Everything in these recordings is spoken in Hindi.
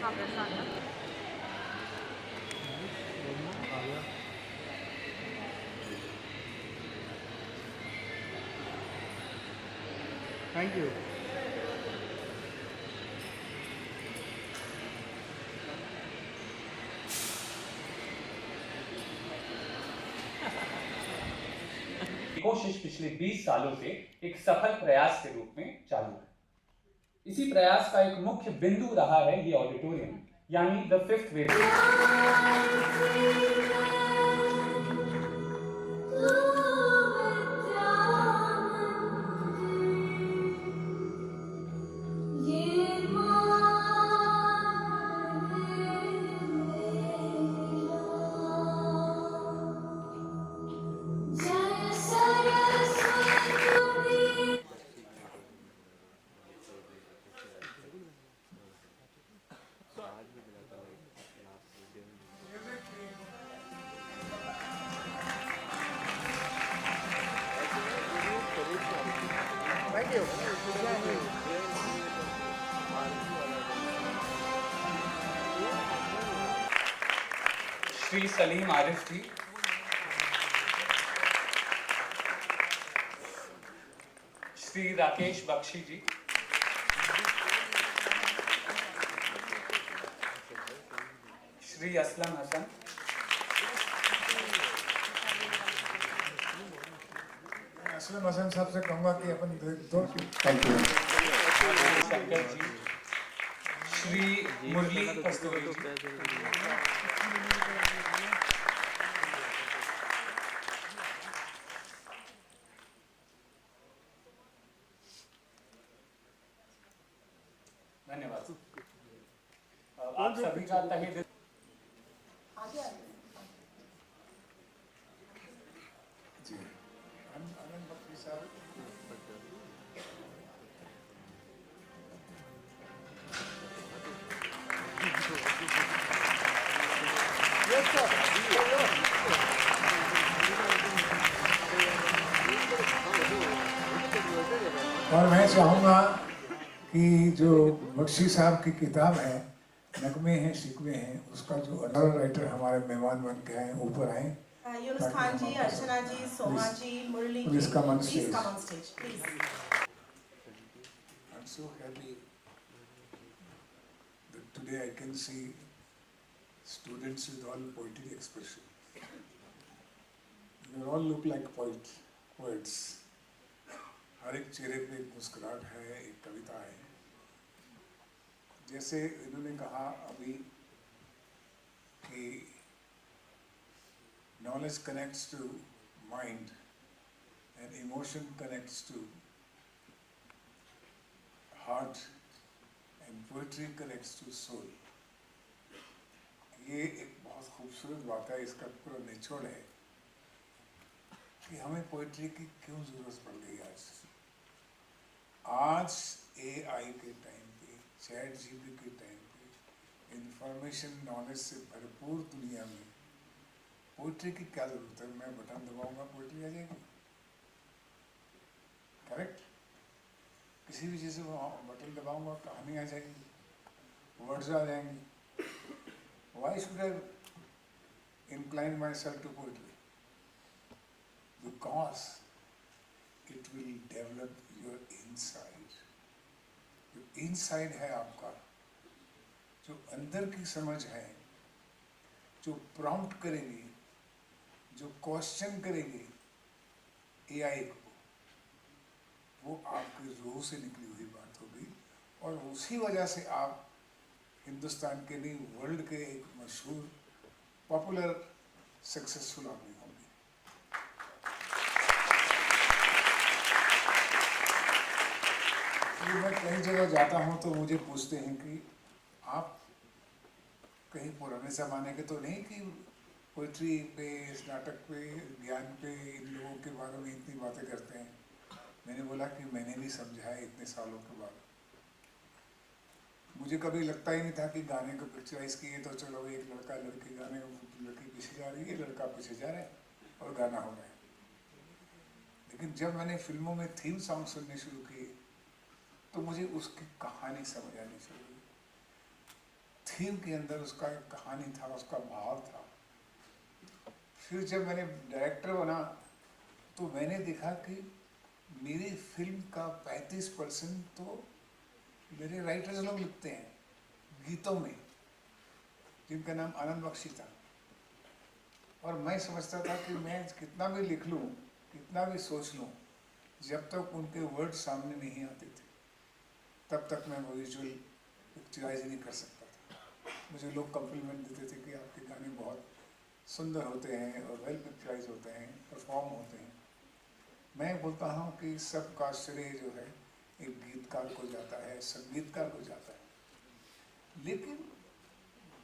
Thank you. कोशिश पिछले 20 सालों से एक सफल प्रयास के रूप में चालू है। इसी प्रयास का एक मुख्य बिंदु रहा है ये ऑडिटोरियम, यानी द फिफ्थ वे। श्री सलीम आरिफ जी, श्री राकेश बख्शी जी, श्री असलम हसन, असलम हसन साहब से कहूँगा कि अपन दो शंकर जी, श्री मुरली कस्तूरी जी, धन्यवाद। आप सभी का तहे दिल जी आनंद बख्शी साहब। और मैं चाहूँगा कि जो बख्शी साहब की किताब है नगमे हैं शिकवे हैं, उसका जो अदर राइटर हमारे मेहमान बन के आए ऊपर आए। यूनुस खान जी, अर्चना जी, सोमा जी, मुरली जी, Please come on please stage. come on stage, please. I'm so happy that today I can see students with all poetic expression. You all look like poets. हर एक चेहरे पे एक मुस्कुराहट है, एक कविता है। जैसे इन्होंने कहा अभी कि knowledge connects to mind and emotion connects to heart and poetry connects to soul. ये एक बहुत खूबसूरत बात है। इसका पूरा निचोड़ है कि हमें पोइट्री की क्यों जरूरत पड़ गई आज AI के टाइम पे, चैट जीपी के टाइम पे, इंफॉर्मेशन नॉलेज से भरपूर दुनिया में पोइट्री की क्या जरूरत है? मैं बटन दबाऊंगा पोइट्री आ जाएगी, करेक्ट? किसी भी चीज़ से बटन दबाऊंगा कहानी आ जाएगी, वर्ड्स आ जाएंगी। Why should I incline myself to poetry? Because it will develop your inside. जो inside है आपका, जो अंदर की समझ है, जो प्रॉम्प्ट करेगी, जो क्वेश्चन करेगी AI को, वो आपकी रूह से निकली हुई बात होगी। और उसी वजह से आप हिंदुस्तान के नहीं वर्ल्ड के एक मशहूर पॉपुलर सक्सेसफुल आदमी होंगे। मैं कई जगह जाता हूँ तो मुझे पूछते हैं कि आप कहीं पुराने ज़माने के तो नहीं कि पोइट्री पे, नाटक पे, ज्ञान पे, इन लोगों के बारे में इतनी बातें करते हैं। मैंने बोला कि मैंने भी समझा है इतने सालों के बाद। मुझे कभी लगता ही नहीं था कि गाने को पिक्चराइज किए तो चलो एक लड़का लड़की गाने, लड़की पीछे जा रही है, लड़का पीछे जा रहा है और गाना हो रहा है। लेकिन जब मैंने फिल्मों में थीम सॉन्ग सुनने शुरू किए तो मुझे उसकी कहानी समझ आनी शुरू हुई। थीम के अंदर उसका एक कहानी था, उसका भाव था। फिर जब मैंने डायरेक्टर बना तो मैंने देखा कि मेरी फिल्म का 35% तो मेरे राइटर्स लोग लिखते हैं गीतों में, जिनका नाम आनंद बख्शी था। और मैं समझता था कि मैं कितना भी लिख लूँ, कितना भी सोच लूँ, जब तक उनके वर्ड सामने नहीं आते थे तब तक मैं वो विजुअल पिक्चराइज नहीं कर सकता था। मुझे लोग कम्प्लीमेंट देते थे कि आपके गाने बहुत सुंदर होते हैं और वेल पिक्चराइज होते हैं, परफॉर्म होते हैं। मैं बोलता हूँ कि सबका श्रेय जो है एक गीतकार को जाता है, संगीतकार को जाता है। लेकिन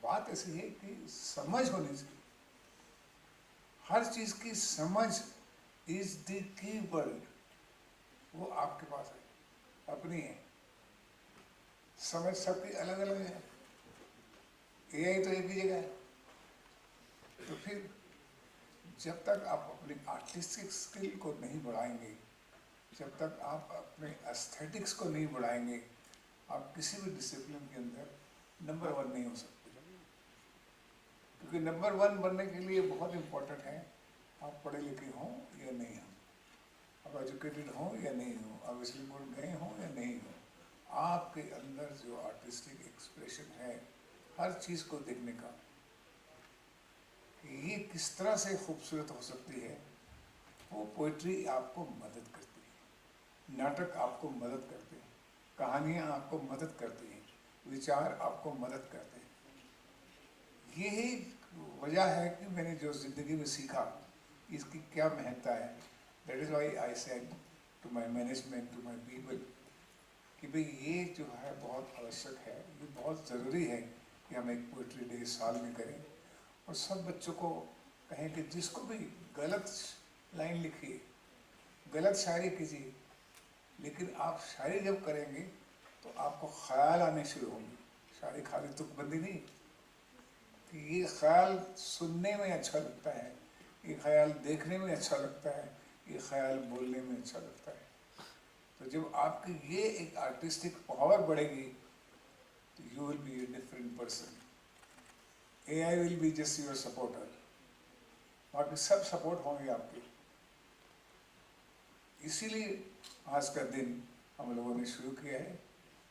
बात ऐसी है कि समझ होनी चाहिए। हर चीज़ की समझ इज द की वर्ड। वो आपके पास है, अपनी है। समझ सबकी अलग अलग है। एआई तो एक ही जगह है। तो फिर जब तक आप अपनी आर्टिस्टिक स्किल को नहीं बढ़ाएंगे, जब तक आप अपने एस्थेटिक्स को नहीं बढ़ाएंगे, आप किसी भी डिसिप्लिन के अंदर नंबर 1 नहीं हो सकते। क्योंकि नंबर 1 बनने के लिए बहुत इम्पोर्टेंट है आप पढ़े लिखे हों या नहीं हों, आप एजुकेटेड हों या नहीं हों, आप इसलिए बोर्ड गए हों या नहीं हों, आपके अंदर जो आर्टिस्टिक एक्सप्रेशन है हर चीज़ को देखने का, ये किस तरह से खूबसूरत हो सकती है, वो पोइट्री आपको मदद करती है, नाटक आपको मदद करते हैं, कहानियाँ आपको मदद करती हैं, विचार आपको मदद करते हैं। यही वजह है कि मैंने जो ज़िंदगी में सीखा इसकी क्या महत्ता है। That is why I said to my management, to my people कि भाई ये जो है बहुत आवश्यक है, ये बहुत ज़रूरी है कि हम एक पोइट्री डे साल में करें और सब बच्चों को कहें कि जिसको भी गलत लाइन लिखिए, गलत शायरी कीजिए, लेकिन आप शायरी जब करेंगे तो आपको ख्याल आने शुरू होंगे। शायरी खाली तुकबंदी नहीं कि ये ख्याल सुनने में अच्छा लगता है, ये ख्याल देखने में अच्छा लगता है, ये ख्याल बोलने में अच्छा लगता है। तो जब आपकी ये एक आर्टिस्टिक पावर बढ़ेगी तो you will be a different person. AI will be just your supporter, बाकी सब सपोर्ट होंगे आपके। इसीलिए आज का दिन हम लोगों ने शुरू किया है।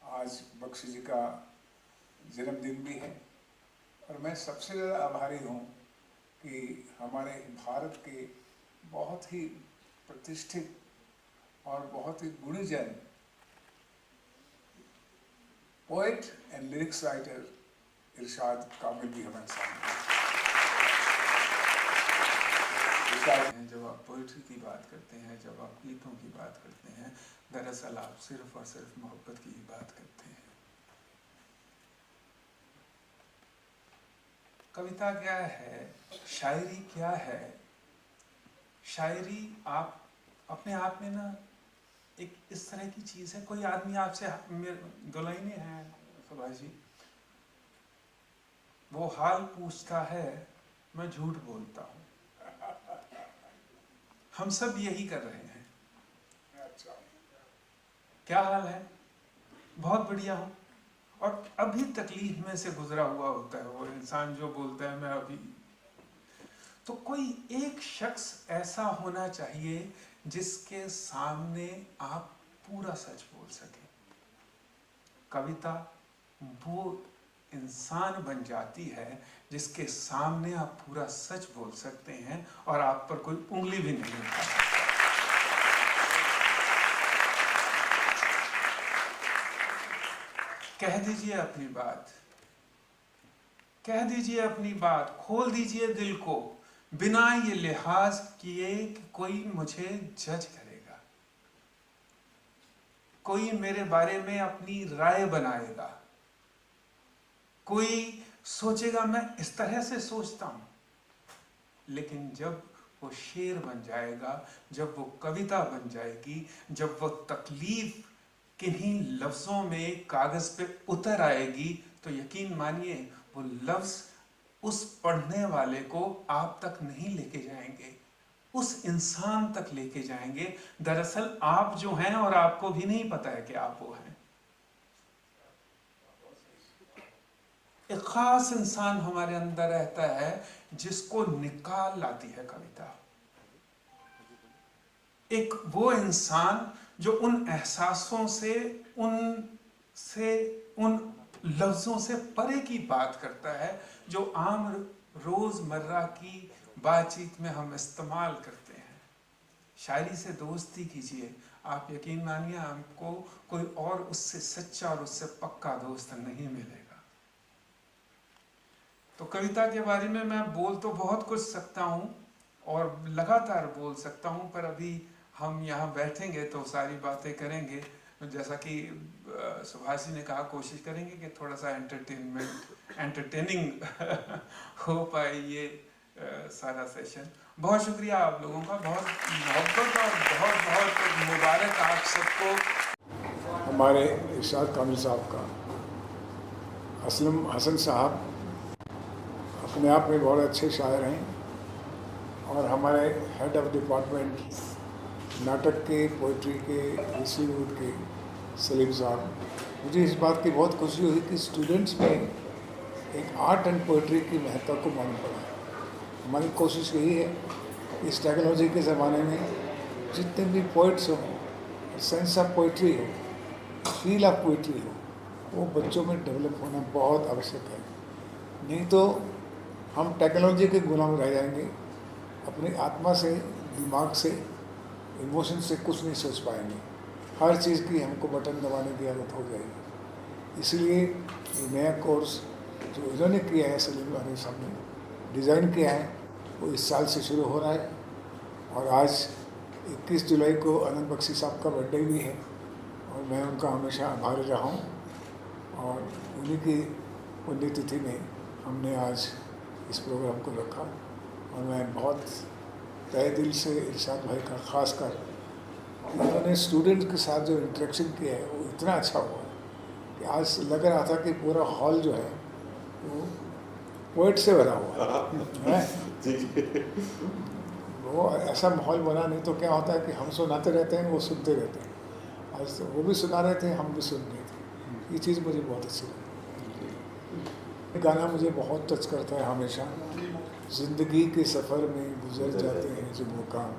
आज बख्शी जी का जन्मदिन भी है और मैं सबसे ज़्यादा आभारी हूँ कि हमारे भारत के बहुत ही प्रतिष्ठित और बहुत ही गुणीजन पोएट एंड लिरिक्स राइटर इरशाद कामिल भी हमारे सामने हैं। जब आप पोइट्री की बात करते हैं, जब आप गीतों की बात करते हैं, दरअसल आप सिर्फ और सिर्फ मोहब्बत की ही बात करते हैं। कविता क्या है, शायरी क्या है? शायरी आप अपने आप में ना एक इस तरह की चीज़ है। कोई आदमी आपसे, दो लाइनें हैं सुभाष जी, वो हाल पूछता है मैं झूठ बोलता हूँ। हम सब यही कर रहे हैं। क्या हाल है? बहुत बढ़िया हूँ। और अभी तकलीफ में से गुजरा हुआ होता है वो इंसान जो बोलता है मैं अभी। तो कोई एक शख्स ऐसा होना चाहिए जिसके सामने आप पूरा सच बोल सके। कविता वो इंसान बन जाती है जिसके सामने आप पूरा सच बोल सकते हैं और आप पर कोई उंगली भी नहीं उठा सकता। कह दीजिए अपनी बात, कह दीजिए अपनी बात, खोल दीजिए दिल को, बिना ये लिहाज किए कि कोई मुझे जज करेगा, कोई मेरे बारे में अपनी राय बनाएगा, कोई सोचेगा मैं इस तरह से सोचता हूं। लेकिन जब वो शेर बन जाएगा, जब वो कविता बन जाएगी, जब वो तकलीफ किन्हीं लफ्जों में कागज पे उतर आएगी, तो यकीन मानिए वो लफ्ज उस पढ़ने वाले को आप तक नहीं लेके जाएंगे, उस इंसान तक लेके जाएंगे। दरअसल आप जो हैं और आपको भी नहीं पता है कि आप वो हैं। एक खास इंसान हमारे अंदर रहता है जिसको निकाल लाती है कविता। एक वो इंसान जो उन एहसासों से, उन लफ्जों से परे की बात करता है जो आम रोजमर्रा की बातचीत में हम इस्तेमाल करते हैं। शायरी से दोस्ती कीजिए, आप यकीन मानिए आपको कोई और उससे सच्चा और उससे पक्का दोस्त नहीं मिलेगा। तो कविता के बारे में मैं बोल तो बहुत कुछ सकता हूँ और लगातार बोल सकता हूँ, पर अभी हम यहाँ बैठेंगे तो सारी बातें करेंगे। जैसा कि सुभाष जी ने कहा, कोशिश करेंगे कि थोड़ा सा एंटरटेनिंग हो पाए ये सारा सेशन। बहुत शुक्रिया आप लोगों का, बहुत मोहब्बत और बहुत बहुत मुबारक आप सबको। हमारे इरशाद कामिल साहब का, असलम हसन साहब अपने आप में बहुत अच्छे शायर हैं और हमारे हेड ऑफ डिपार्टमेंट नाटक के, पोइट्री के, इंस्टीट्यूट के सलीम साहब। मुझे इस बात की बहुत खुशी हुई कि स्टूडेंट्स में एक आर्ट एंड पोइट्री की महत्ता को मालूम पड़ा है। हमारी कोशिश यही है कि इस टेक्नोलॉजी के ज़माने में जितने भी पोइट्स हों, सेंस ऑफ पोइट्री हो, फील ऑफ पोइट्री हो, वो बच्चों में डेवलप होना बहुत आवश्यक है। नहीं तो हम टेक्नोलॉजी के गुलाम रह जाएंगे, अपनी आत्मा से, दिमाग से, इमोशन से कुछ नहीं सोच पाएंगे। हर चीज़ की हमको बटन दबाने की आदत हो जाएगी। इसलिए ये नया कोर्स जो इन्होंने किया है, सलीम वाले साहब ने डिज़ाइन किया है, वो इस साल से शुरू हो रहा है। और आज 21 जुलाई को आनंद बख्शी साहब का बर्थडे भी है और मैं उनका हमेशा आभारी रहा हूँ और उन्हीं की पुण्यतिथि में हमने आज इस प्रोग्राम को रखा। और मैं बहुत तहे दिल से इरशाद भाई का खास कर उन्होंने स्टूडेंट के साथ जो इंटरेक्शन किया है वो इतना अच्छा हुआ कि आज लग रहा था कि पूरा हॉल जो है वो पोएट से भरा हुआ है। वो ऐसा माहौल बना, नहीं तो क्या होता है कि हम सुनाते रहते हैं, वो सुनते रहते हैं। आज तो वो भी सुना रहे थे, हम भी सुन रहे थे। ये चीज़ मुझे बहुत अच्छी लगी। गाना मुझे बहुत टच करता है हमेशा। ज़िंदगी के सफ़र में गुजर जाते हैं जो मुकाम,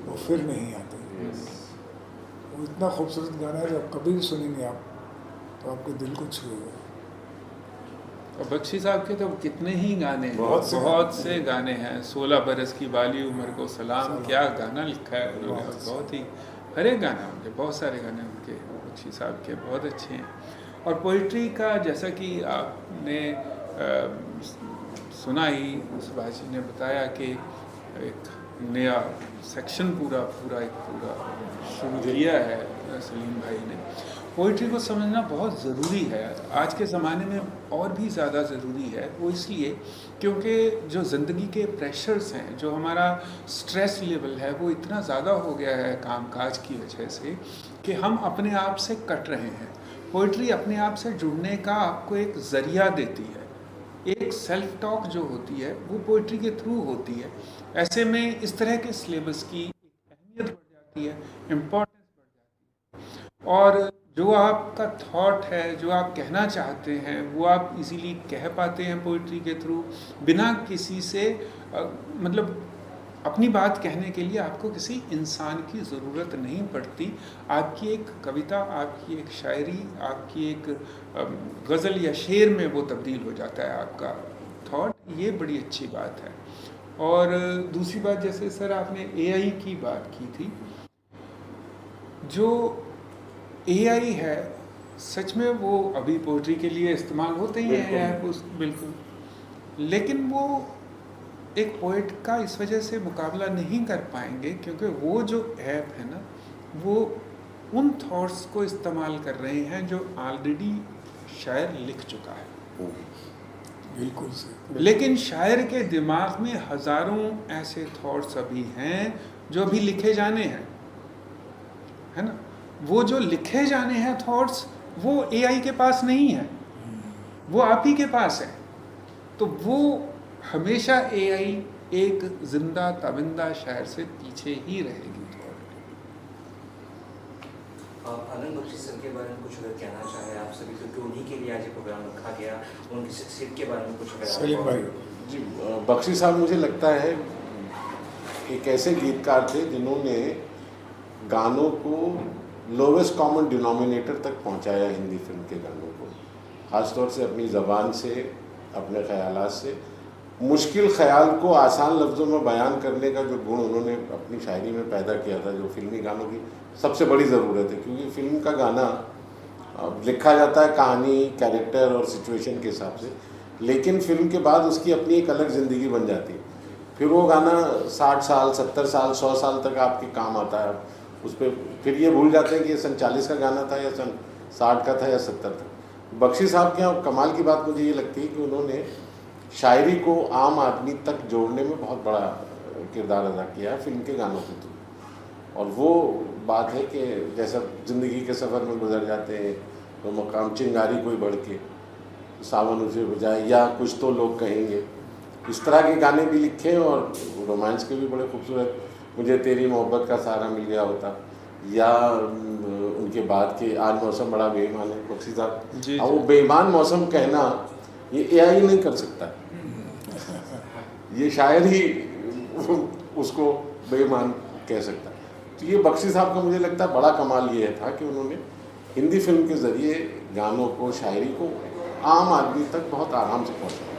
वो फिर नहीं आते। वो इतना खूबसूरत गाना है, जब कभी भी सुनेंगे आप तो आपके दिल को छुएगा। और बख्शी साहब के तो कितने ही गाने हैं, बहुत से गाने हैं। 16 बरस की बाली उम्र को सलाम, क्या गाना लिखा है उन्होंने। बहुत ही हर एक गाना उनके, बहुत सारे गाने उनके बख्शी साहब के बहुत अच्छे हैं। और पोइट्री का जैसा कि आपने सुना ही, सुभाष जी ने बताया कि एक नया सेक्शन पूरा शुरू किया है सलीम भाई ने। पोइट्री को समझना बहुत ज़रूरी है आज के ज़माने में, और भी ज़्यादा ज़रूरी है। वो इसलिए क्योंकि जो ज़िंदगी के प्रेशर्स हैं, जो हमारा स्ट्रेस लेवल है, वो इतना ज़्यादा हो गया है कामकाज की वजह से कि हम अपने आप से कट रहे हैं। पोइट्री अपने आप से जुड़ने का आपको एक ज़रिया देती है। एक सेल्फ टॉक जो होती है वो पोइट्री के थ्रू होती है। ऐसे में इस तरह के सिलेबस की अहमियत बढ़ जाती है, इम्पोर्टेंस बढ़ जाती है। और जो आपका थॉट है, जो आप कहना चाहते हैं, वो आप इजीली कह पाते हैं पोइट्री के थ्रू, बिना किसी से मतलब अपनी बात कहने के लिए आपको किसी इंसान की ज़रूरत नहीं पड़ती। आपकी एक कविता, आपकी एक शायरी, आपकी एक गज़ल या शेर में वो तब्दील हो जाता है आपका थॉट। ये बड़ी अच्छी बात है। और दूसरी बात, जैसे सर आपने एआई की बात की थी, जो एआई है सच में वो अभी पोइट्री के लिए इस्तेमाल होते ही हैं ऐप, बिल्कुल, लेकिन वो एक पोइट का इस वजह से मुकाबला नहीं कर पाएंगे क्योंकि वो जो ऐप है ना, वो उन थॉट्स को इस्तेमाल कर रहे हैं जो ऑलरेडी शायर लिख चुका है। बिल्कुल सही। लेकिन शायर के दिमाग में हज़ारों ऐसे थॉट्स अभी हैं जो अभी लिखे जाने हैं, है ना। वो जो लिखे जाने हैं थॉट्स, वो एआई के पास नहीं है, वो आप ही के पास है। तो वो हमेशा एआई एक जिंदा ताबिंदा शायर से पीछे ही रहेगी। आनंद बख्शी सर के बारे में कुछ अगर कहना चाहे आप सभी, क्योंकि उन्हीं के लिए आज ये प्रोग्राम रखा गया, उनकी शख्सियत के बारे में कुछ अगर आप सलीम भाई जी, बख्शी साहब मुझे लगता है एक ऐसे गीतकार थे जिन्होंने गानों को लोवेस्ट कॉमन डिनोमिनेटर तक पहुंचाया, हिंदी फिल्म के गानों को, ख़ासतौर से अपनी ज़बान से, अपने ख़यालात से। मुश्किल ख़याल को आसान लफ्ज़ों में बयान करने का जो गुण उन्होंने अपनी शायरी में पैदा किया था, जो फिल्मी गानों की सबसे बड़ी ज़रूरत है, क्योंकि फिल्म का गाना लिखा जाता है कहानी, कैरेक्टर और सिचुएशन के हिसाब से, लेकिन फिल्म के बाद उसकी अपनी एक अलग ज़िंदगी बन जाती है। फिर वो गाना 60 साल, 70 साल, 100 साल तक आपके काम आता है। उस पर फिर ये भूल जाते हैं कि ये सन 40 का गाना था या सन 60 का था या 70 था। बख्शी साहब के यहाँ कमाल की बात मुझे ये लगती है कि उन्होंने शायरी को आम आदमी तक जोड़ने में बहुत बड़ा किरदार अदा किया है फिल्म के गानों के थ्रू। और वो बात है कि जैसा ज़िंदगी के सफ़र में गुजर जाते हैं तो मकाम चिंगारी कोई बढ़ के, सावन उसे बजाए, या कुछ तो लोग कहेंगे, इस तरह के गाने भी लिखे और रोमांस के भी बड़े खूबसूरत, मुझे तेरी मोहब्बत का सहारा मिल गया होता, या उनके बाद के आज मौसम बड़ा बेईमान है, बख्शी साहब। अब वो बेईमान मौसम कहना ये एआई नहीं कर सकता, ये शायद ही उसको बेईमान कह सकता। तो ये बख्शी साहब का मुझे लगता है बड़ा कमाल ये था कि उन्होंने हिंदी फिल्म के ज़रिए गानों को, शायरी को आम आदमी तक बहुत आराम से पहुँचाया।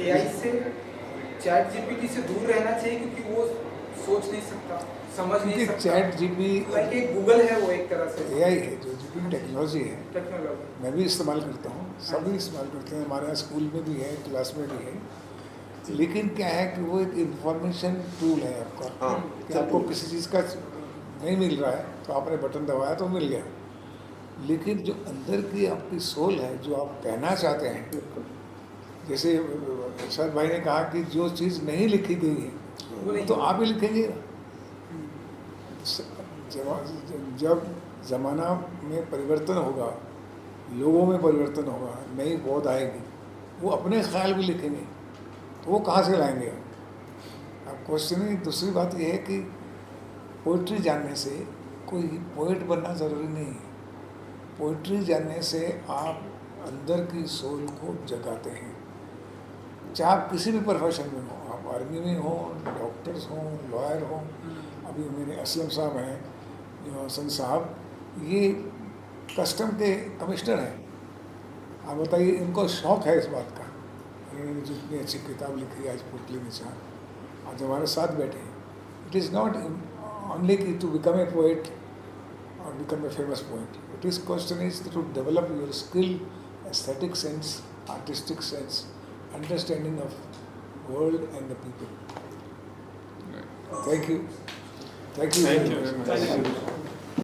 एआई से, चैट जीपीटी से दूर रहना चाहिए, क्योंकि वो सोच नहीं सकता, समझ नहीं सकता। चैट जीपी एक गूगल है, वो एक तरह से एआई है, जो जीपी टेक्नोलॉजी है, मैं भी इस्तेमाल करता हूँ, सभी इस्तेमाल करते हैं, हमारे यहाँ स्कूल में भी है, क्लास में भी है। लेकिन क्या है कि वो एक इंफॉर्मेशन टूल है आपका, कि आपको किसी चीज़ का नहीं मिल रहा है तो आपने बटन दबाया तो मिल गया, लेकिन जो अंदर की आपकी सोल है, जो आप कहना चाहते हैं, जैसे इरशाद भाई ने कहा कि जो चीज़ नहीं लिखी गई है तो आप ही लिखेंगे। जब ज़माना में परिवर्तन होगा, लोगों में परिवर्तन होगा, नई पौध आएगी, वो अपने ख्याल भी लिखेंगे, तो वो कहाँ से लाएंगे? अब क्वेश्चन ही दूसरी बात यह है कि पोइट्री जानने से कोई पोइट बनना ज़रूरी नहीं है। पोइट्री जानने से आप अंदर की सोल को जगाते हैं, चाहे आप किसी भी प्रोफेशन में हो, आप आर्मी में हो, डॉक्टर्स हों, लॉयर हों। अभी मेरे असलम साहब हैं, जो हसन साहब, ये कस्टम के कमिश्नर हैं। आप बताइए, इनको शौक़ है इस बात का, इन्होंने जितनी अच्छी किताब लिखी है आज पुतली निशान, आज हमारे साथ बैठे हैं। It is not only to become a poet or become a famous poet. It is question is to develop your skill, aesthetic sense, artistic sense, understanding of world and the people. Thank you. Thank you. Thank you.